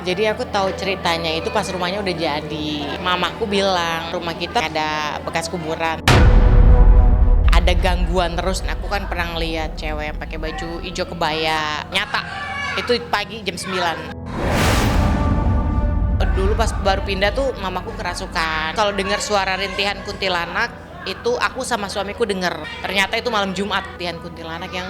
Jadi aku tahu ceritanya itu pas rumahnya udah jadi. Mamaku bilang rumah kita ada bekas kuburan. Ada gangguan terus. Aku kan pernah ngeliat cewek yang pakai baju hijau kebaya. Nyata. Itu pagi jam 9. Dulu pas baru pindah tuh mamaku kerasukan. Kalau dengar suara rintihan kuntilanak, itu aku sama suamiku denger. Ternyata itu malam Jumat, rintihan kuntilanak yang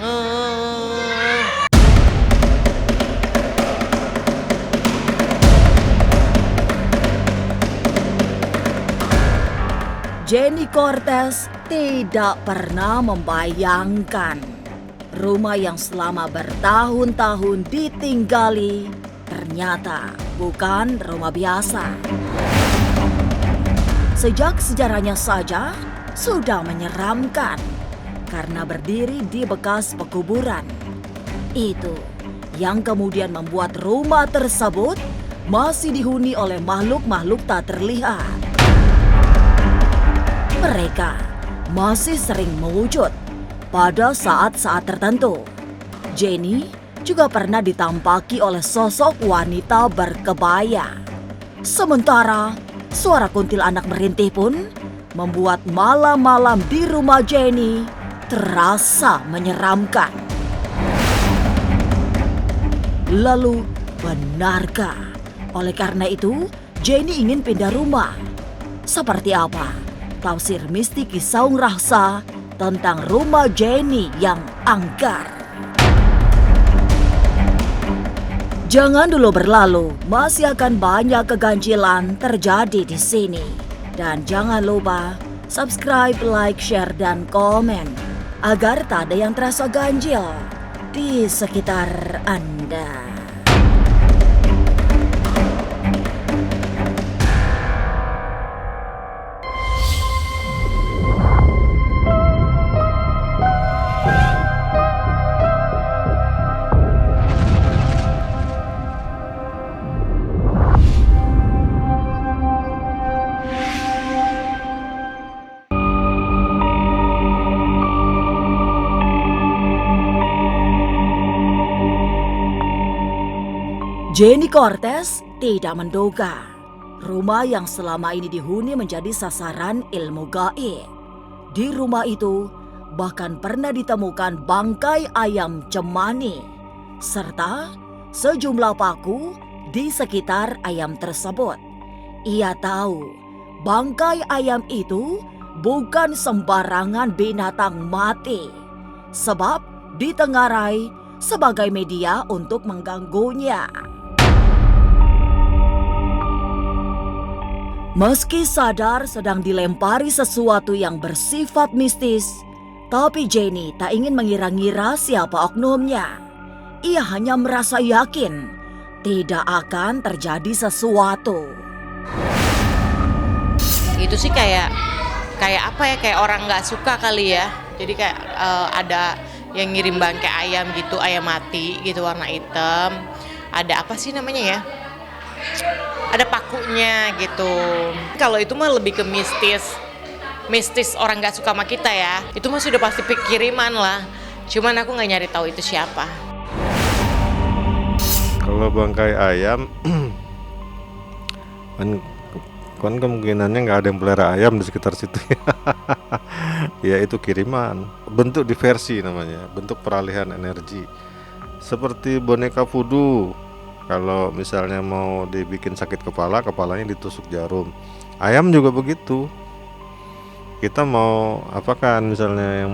Jenny Cortez tidak pernah membayangkan rumah yang selama bertahun-tahun ditinggali ternyata bukan rumah biasa. Sejak sejarahnya saja sudah menyeramkan karena berdiri di bekas pekuburan. Itu yang kemudian membuat rumah tersebut masih dihuni oleh makhluk-makhluk tak terlihat. Mereka masih sering mewujud pada saat-saat tertentu. Jenny juga pernah ditampaki oleh sosok wanita berkebaya. Sementara suara kuntilanak merintih pun membuat malam-malam di rumah Jenny terasa menyeramkan. Lalu, benarkah oleh karena itu Jenny ingin pindah rumah? Seperti apa tafsir mistik Kisaung Raksa tentang rumah Jenny yang angker? Jangan dulu berlalu, masih akan banyak keganjilan terjadi di sini. Dan jangan lupa subscribe, like, share, dan komen agar tak ada yang terasa ganjil di sekitar Anda. Jenny Cortez tidak menduga rumah yang selama ini dihuni menjadi sasaran ilmu gaib. Di rumah itu bahkan pernah ditemukan bangkai ayam cemani serta sejumlah paku di sekitar ayam tersebut. Ia tahu bangkai ayam itu bukan sembarangan binatang mati, sebab ditengarai sebagai media untuk mengganggunya. Meski sadar sedang dilempari sesuatu yang bersifat mistis, tapi Jenny tak ingin mengira-ngira siapa oknumnya. Ia hanya merasa yakin tidak akan terjadi sesuatu. itu sih kayak apa ya, kayak orang nggak suka kali ya. Jadi kayak ada yang ngirim bangkai ayam gitu, ayam mati gitu warna hitam. Ada apa sih namanya ya? Ada pakunya gitu. Kalau itu mah lebih ke mistis orang nggak suka sama kita ya. Itu mah sudah pasti kiriman lah. Cuman aku nggak nyari tahu itu siapa. Kalau bangkai ayam kan kemungkinannya nggak ada yang pelihara ayam di sekitar situ. Ya itu kiriman, bentuk diversi namanya, bentuk peralihan energi. Seperti boneka voodoo. Kalau misalnya mau dibikin sakit kepala, kepalanya ditusuk jarum. Ayam juga begitu. Kita mau apa kan misalnya yang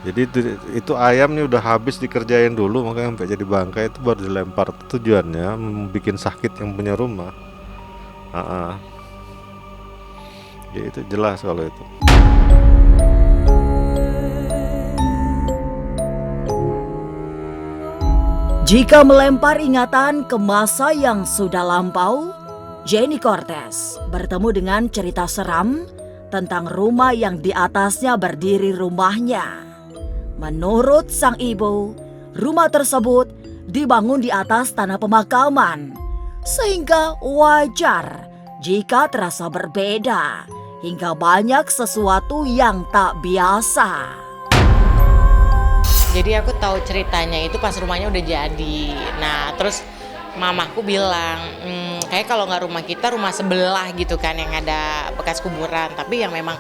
jadi itu ayam nih udah habis dikerjain dulu, makanya sampai jadi bangkai itu baru dilempar. Tujuannya membuat sakit yang punya rumah. Ya itu jelas kalau itu. Jika melempar ingatan ke masa yang sudah lampau, Jenny Cortez bertemu dengan cerita seram tentang rumah yang di atasnya berdiri rumahnya. Menurut sang ibu, rumah tersebut dibangun di atas tanah pemakaman, sehingga wajar jika terasa berbeda hingga banyak sesuatu yang tak biasa. Jadi aku tahu ceritanya itu pas rumahnya udah jadi. Nah terus mamaku bilang, kayak kalau nggak rumah kita, rumah sebelah gitu kan yang ada bekas kuburan. Tapi yang memang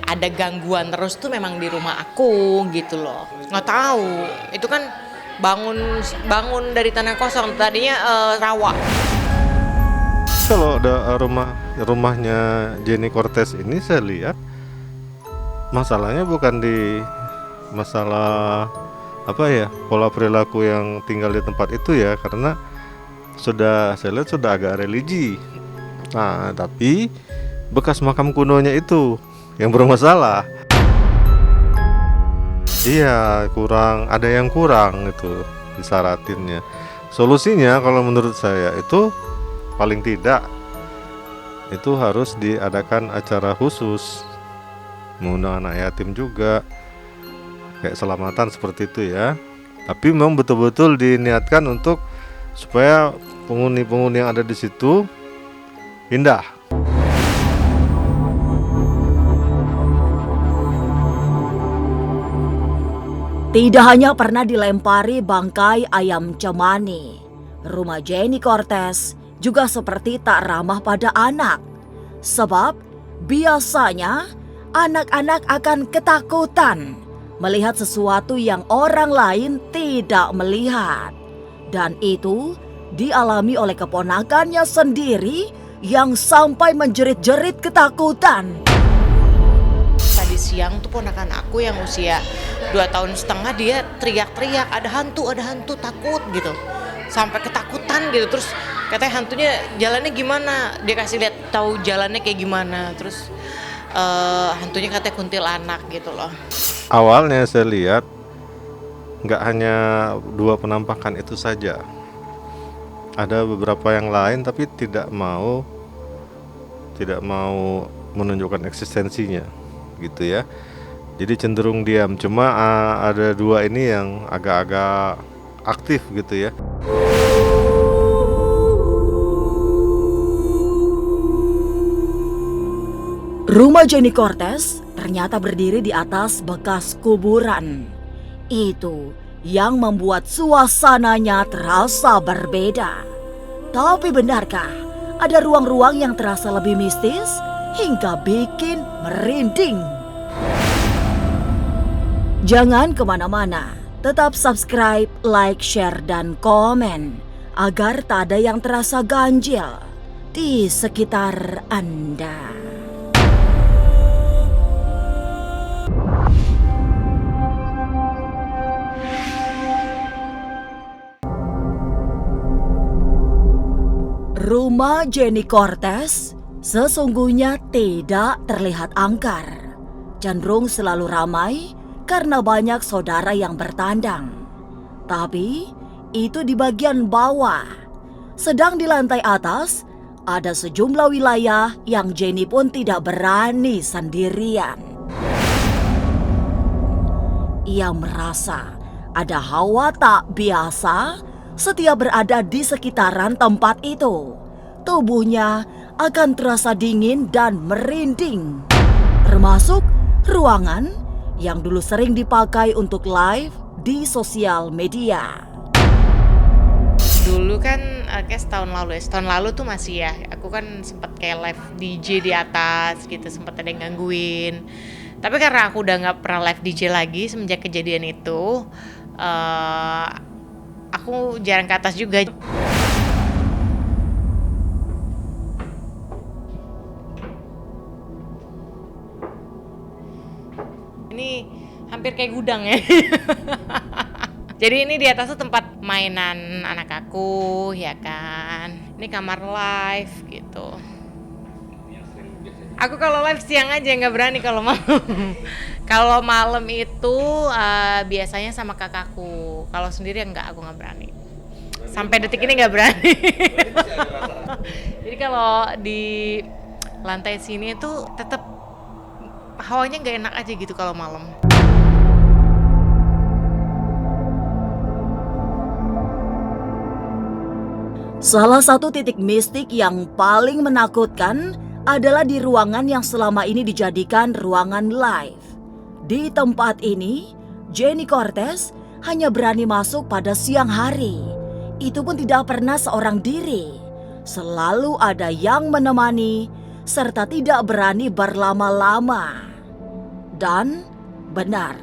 ada gangguan terus tuh memang di rumah aku gitu loh. Nggak tahu, itu kan bangun dari tanah kosong, tadinya rawa. Kalau ada rumahnya Jenny Cortez ini saya lihat masalahnya bukan di masalah pola perilaku yang tinggal di tempat itu ya, karena saya lihat sudah agak religi. Nah, tapi bekas makam kunonya itu yang bermasalah. Iya, ada yang kurang itu disaratinnya. Solusinya kalau menurut saya itu paling tidak itu harus diadakan acara khusus, mengundang anak yatim juga, kayak selamatan seperti itu ya. Tapi memang betul-betul diniatkan untuk supaya penghuni-penghuni yang ada di situ indah. Tidak hanya pernah dilempari bangkai ayam cemani, rumah Jenny Cortez juga seperti tak ramah pada anak. Sebab biasanya anak-anak akan ketakutan melihat sesuatu yang orang lain tidak melihat. Dan itu dialami oleh keponakannya sendiri yang sampai menjerit-jerit ketakutan. Tadi siang tuh ponakan aku yang usia 2,5 tahun dia teriak-teriak, ada hantu, takut gitu. Sampai ketakutan gitu, terus katanya hantunya jalannya gimana, dia kasih lihat tahu jalannya kayak gimana, terus hantunya katanya kuntilanak gitu loh. Awalnya saya lihat nggak hanya 2 penampakan itu saja, ada beberapa yang lain tapi tidak mau menunjukkan eksistensinya gitu ya. Jadi cenderung diam. Cuma ada 2 ini yang agak-agak aktif gitu ya. Rumah Jenny Cortez ternyata berdiri di atas bekas kuburan. Itu yang membuat suasananya terasa berbeda. Tapi benarkah ada ruang-ruang yang terasa lebih mistis hingga bikin merinding? Jangan kemana-mana, tetap subscribe, like, share, dan komen agar tak ada yang terasa ganjil di sekitar Anda. Rumah Jenny Cortez sesungguhnya tidak terlihat angker, cenderung selalu ramai karena banyak saudara yang bertandang. Tapi itu di bagian bawah. Sedang di lantai atas ada sejumlah wilayah yang Jenny pun tidak berani sendirian. Ia merasa ada hawa tak biasa setiap berada di sekitaran tempat itu. Tubuhnya akan terasa dingin dan merinding. Termasuk ruangan yang dulu sering dipakai untuk live di sosial media. Dulu kan kayak setahun lalu tuh masih ya, aku kan sempat kayak live DJ di atas gitu, sempat ada yang gangguin. Tapi karena aku udah nggak pernah live DJ lagi semenjak kejadian itu, aku jarang ke atas juga. Ini hampir kayak gudang ya. Jadi ini di atas tuh tempat mainan anak aku, ya kan. Ini kamar live gitu. Aku kalau live siang aja, nggak berani kalau malam. Kalau malam itu biasanya sama kakakku. Kalau sendiri enggak, aku nggak berani. Sampai detik ini nggak berani. Jadi kalau di lantai sini tuh tetap hawanya nggak enak aja gitu kalau malam. Salah satu titik mistik yang paling menakutkan adalah di ruangan yang selama ini dijadikan ruangan live. Di tempat ini, Jenny Cortez hanya berani masuk pada siang hari. itu pun tidak pernah seorang diri. Selalu ada yang menemani serta tidak berani berlama-lama. Dan benar,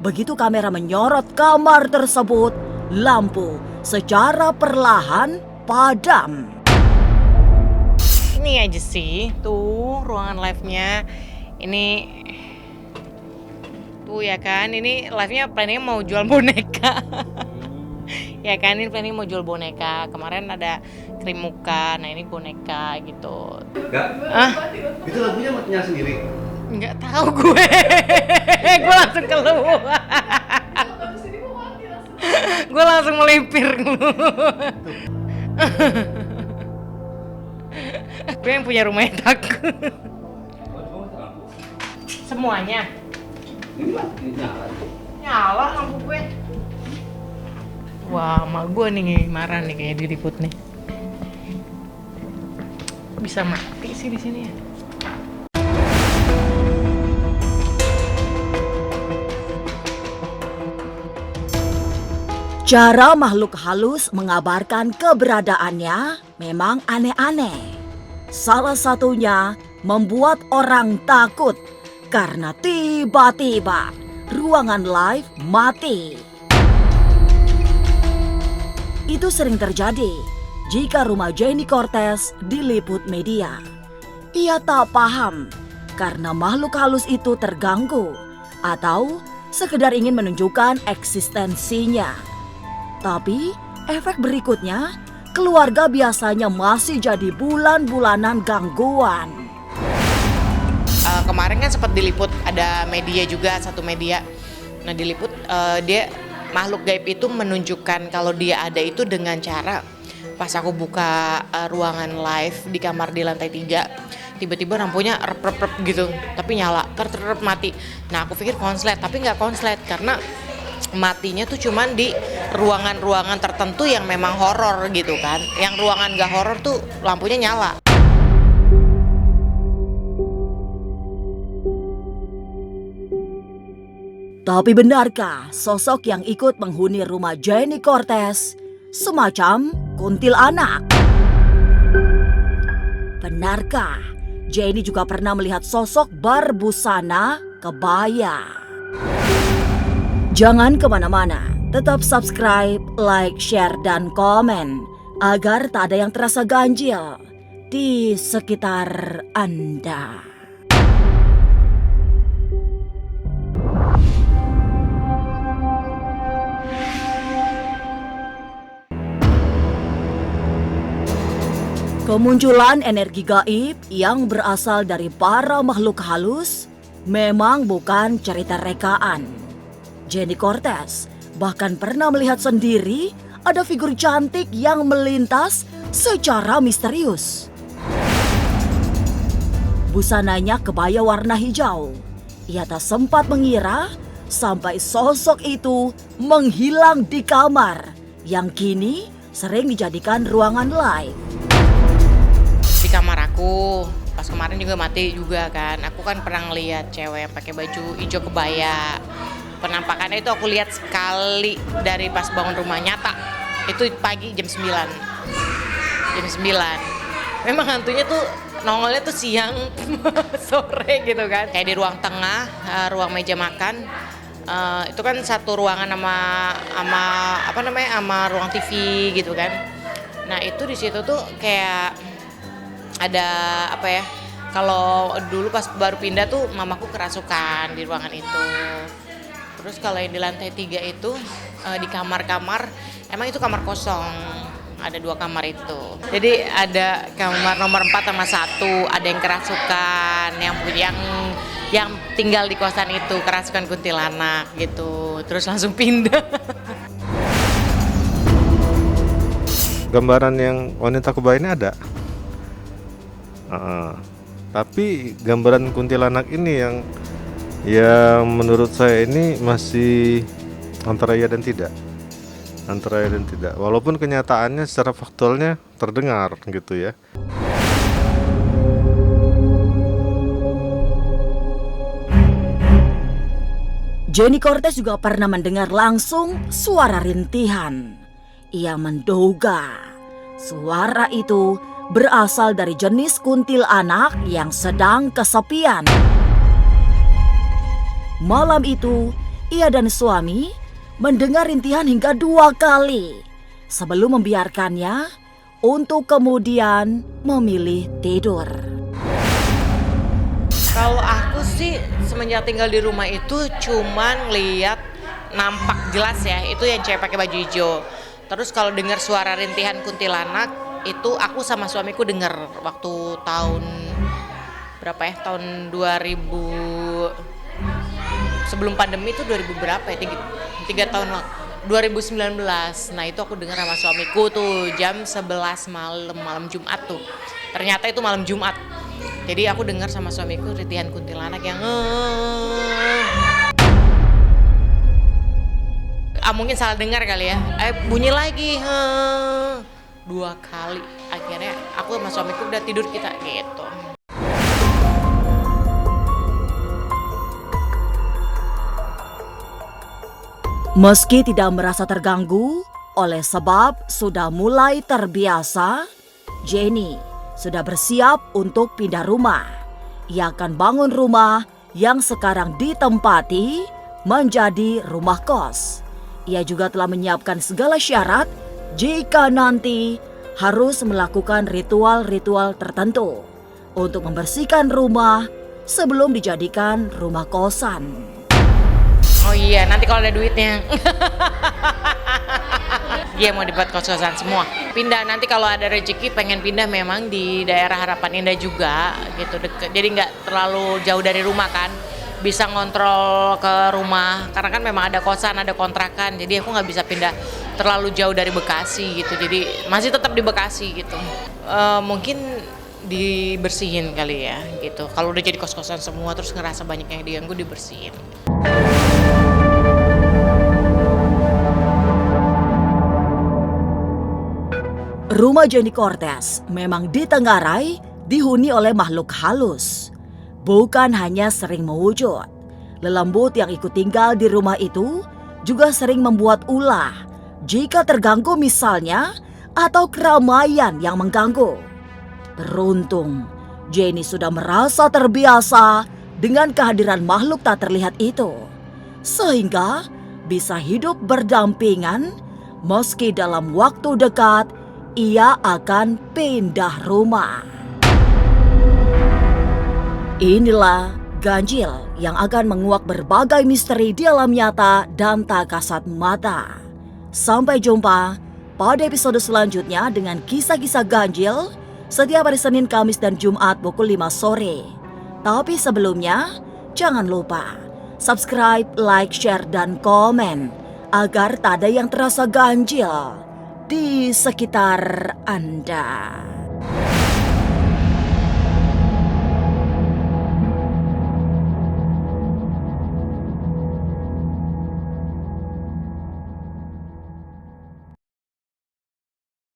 begitu kamera menyorot kamar tersebut, lampu secara perlahan padam. Ini aja sih, tuh ruangan live-nya. Ini tuh ya kan, ini live-nya planningnya mau jual boneka. Ya kan, ini planning mau jual boneka. Kemarin ada krim muka, nah ini boneka gitu. Enggak? Itu lagunya nyala sendiri? Nggak tahu gue. Gue langsung keluar. Gue langsung melipir. Gue yang punya rumahnya takut. Semuanya Ini nyala. nyala lampu gue. Wah, emak gue nih marah nih kayak diliput nih. Bisa mati sih di sini ya. Cara makhluk halus mengabarkan keberadaannya memang aneh-aneh. Salah satunya membuat orang takut karena tiba-tiba ruangan live mati. Itu sering terjadi jika rumah Jenny Cortez diliput media. Ia tak paham karena makhluk halus itu terganggu atau sekedar ingin menunjukkan eksistensinya. Tapi efek berikutnya, keluarga biasanya masih jadi bulan-bulanan gangguan. Kemarin kan sempat diliput, ada media juga, satu media. Nah diliput, dia makhluk gaib itu menunjukkan kalau dia ada itu dengan cara pas aku buka ruangan live di kamar di lantai 3, tiba-tiba lampunya rep-rep gitu, tapi nyala, ter mati. Nah aku pikir konslet, tapi nggak konslet karena matinya tuh cuman di ruangan-ruangan tertentu yang memang horor gitu kan. Yang ruangan nggak horor tuh lampunya nyala. Tapi benarkah sosok yang ikut menghuni rumah Jenny Cortez semacam kuntilanak? Benarkah Jenny juga pernah melihat sosok berbusana kebaya? Jangan kemana-mana, tetap subscribe, like, share, dan komen agar tak ada yang terasa ganjil di sekitar Anda. Kemunculan energi gaib yang berasal dari para makhluk halus memang bukan cerita rekaan. Jenny Cortez bahkan pernah melihat sendiri ada figur cantik yang melintas secara misterius. Busananya kebaya warna hijau. Ia tak sempat mengira sampai sosok itu menghilang di kamar yang kini sering dijadikan ruangan live. Di kamar aku, pas kemarin juga mati juga kan. Aku kan pernah ngeliat cewek yang pakai baju hijau kebaya. Penampakannya itu aku lihat sekali dari pas bangun rumah nyata. Itu pagi jam 9. Jam 9. Memang hantunya tuh nongolnya tuh siang sore gitu kan. Kayak di ruang tengah, ruang meja makan. Itu kan satu ruangan sama ruang TV gitu kan. Nah, itu di situ tuh kayak ada apa ya? Kalau dulu pas baru pindah tuh mamaku kerasukan di ruangan itu. Terus kalau yang di lantai 3 itu di kamar-kamar, emang itu kamar kosong, ada 2 kamar itu. Jadi ada kamar nomor 4 sama 1, ada yang kerasukan, yang tinggal di kosan itu kerasukan kuntilanak gitu. Terus langsung pindah. Gambaran yang wanita kebaya ini ada. Tapi gambaran kuntilanak ini yang menurut saya ini masih antara iya dan tidak. Walaupun kenyataannya secara faktualnya terdengar gitu ya. Jenny Cortez juga pernah mendengar langsung suara rintihan. Ia menduga suara itu berasal dari jenis kuntilanak yang sedang kesepian. Malam itu, ia dan suami mendengar rintihan hingga 2 kali sebelum membiarkannya untuk kemudian memilih tidur. Kalau aku sih semenjak tinggal di rumah itu cuman lihat nampak jelas ya, itu yang cewek pakai baju hijau. Terus kalau dengar suara rintihan kuntilanak itu aku sama suamiku dengar waktu tahun berapa ya? Tahun 2000 sebelum pandemi itu 2000 berapa ya? 3 tahun lalu. 2019. Nah, itu aku dengar sama suamiku tuh jam 11 malam Jumat tuh. Ternyata itu malam Jumat. Jadi aku dengar sama suamiku rintihan kuntilanak yang mungkin salah dengar kali ya. Bunyi lagi 2 kali. Akhirnya aku sama suamiku udah tidur kita gitu. Meski tidak merasa terganggu oleh sebab sudah mulai terbiasa, Jenny sudah bersiap untuk pindah rumah. Ia akan bangun rumah yang sekarang ditempati menjadi rumah kos. Ia juga telah menyiapkan segala syarat jika nanti harus melakukan ritual-ritual tertentu untuk membersihkan rumah sebelum dijadikan rumah kosan. Oh iya, nanti kalau ada duitnya. Dia mau dibuat kos-kosan semua. Pindah nanti kalau ada rezeki pengen pindah memang di daerah Harapan Indah juga gitu deket. Jadi nggak terlalu jauh dari rumah kan. Bisa ngontrol ke rumah karena kan memang ada kosan, ada kontrakan. Jadi aku nggak bisa pindah terlalu jauh dari Bekasi gitu. Jadi masih tetap di Bekasi gitu. Mungkin dibersihin kali ya gitu. Kalau udah jadi kos-kosan semua terus ngerasa banyak yang diganggu, dibersihin. Rumah Jenny Cortez memang ditenggarai dihuni oleh makhluk halus. Bukan hanya sering mewujud, lelembut yang ikut tinggal di rumah itu juga sering membuat ulah jika terganggu misalnya atau keramaian yang mengganggu. Beruntung, Jenny sudah merasa terbiasa dengan kehadiran makhluk tak terlihat itu, sehingga bisa hidup berdampingan meski dalam waktu dekat ia akan pindah rumah. Inilah ganjil yang akan menguak berbagai misteri di alam nyata dan tak kasat mata. Sampai jumpa pada episode selanjutnya dengan kisah-kisah ganjil setiap hari Senin, Kamis, dan Jumat pukul 5 sore. Tapi sebelumnya, jangan lupa subscribe, like, share, dan komen agar tak ada yang terasa ganjil di sekitar Anda.